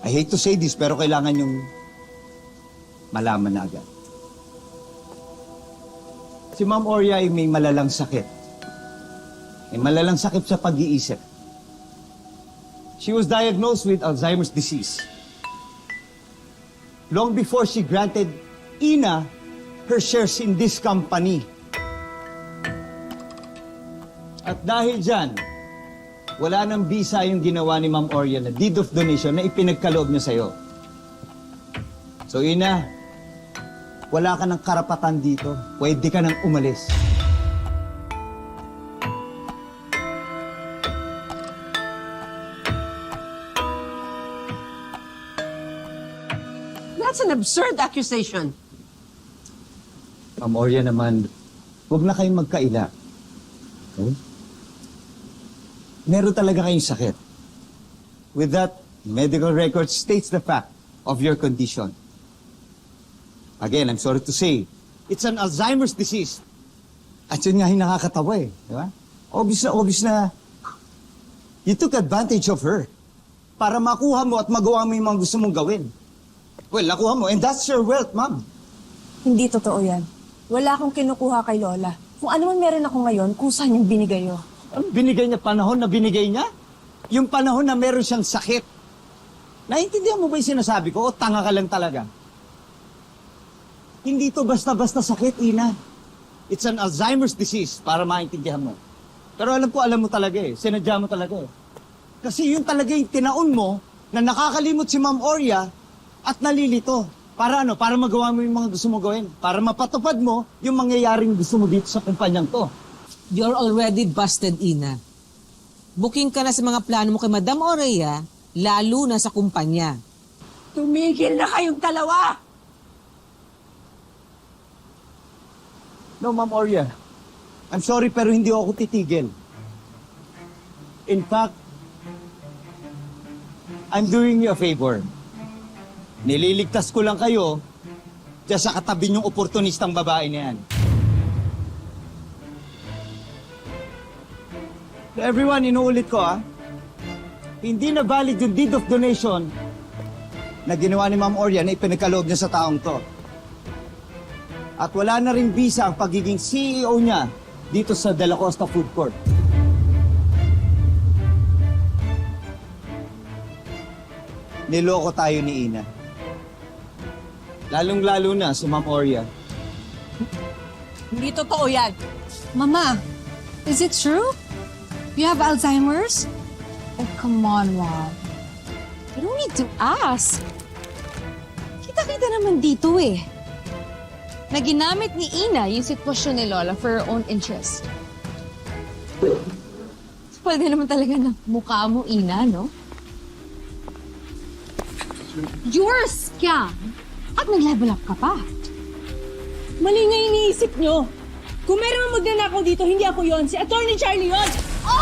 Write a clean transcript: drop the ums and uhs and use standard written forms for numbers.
I hate to say this, pero kailangan yung malaman na agad. Si Ma'am Oria ay may malalang sakit. May malalang sakit sa pag-iisip. She was diagnosed with Alzheimer's disease. Long before she granted Ina her shares in this company. At dahil dyan, wala nang visa yung ginawa ni Ma'am Oria na deed of donation na ipinagkaloob niya sa'yo. So Ina, wala ka ng karapatan dito. Pwede ka nang umalis. That's an absurd accusation. Ma'am Oria naman, huwag na kayong magkaila. Okay? Meron talaga kayong sakit. With that, medical record states the fact of your condition. Again, I'm sorry to say, it's an Alzheimer's disease. At yun nga yung nakakatawa eh. Di ba? Obvious na you took advantage of her para makuha mo at magawa mo yung mga gusto mong gawin. Well, nakuha mo, and that's your wealth, ma'am. Hindi totoo yan. Wala akong kinukuha kay Lola. Kung ano man meron ako ngayon, kusa niyang binigay yun. Ang binigay niya, panahon na binigay niya? Yung panahon na meron siyang sakit. Naiintindihan mo ba yung sinasabi ko? O tanga ka lang talaga? Hindi to basta-basta sakit, Ina. It's an Alzheimer's disease, para maintindihan mo. Pero alam mo talaga eh. Sinadya mo talaga eh. Kasi yun talaga yung tinaon mo na nakakalimot si Ma'am Oria at nalilito. Para ano? Para magawa mo yung mga gusto mo gawin. Para mapatupad mo yung mangyayaring gusto mo dito sa kumpanyang to. You're already busted, Ina. Booking ka na sa mga plano mo kay Madam Oria, lalo na sa kumpanya. Tumigil na kayong dalawa! No, Ma'am Oria. I'm sorry pero hindi ako titigil. In fact, I'm doing you a favor. Nililigtas ko lang kayo dyan sa katabi niyong oportunistang babae na yan. So everyone, inuulit ko hindi na valid yung deed of donation na ginawa ni Ma'am Oria na ipinagkaloob niya sa taong to. At wala na rin visa ang pagiging CEO niya dito sa De La Costa Food Court. Niloko tayo ni Ina. Lalong-lalo na si Ma'am Oria. Hindi totoo yan. Mama, is it true? You have Alzheimer's? Oh, come on, Rob. You don't need to ask. Kita-kita naman dito eh. Na ginamit ni Ina yung sitwasyon ni Lola for her own interest. Pwede naman talaga ng mukha mo, Ina, no? You're a scam! At nag-level up ka pa. Mali nga iniisip nyo. Kung meron magnanakaw dito, hindi ako yon. Si Attorney Charlie yon.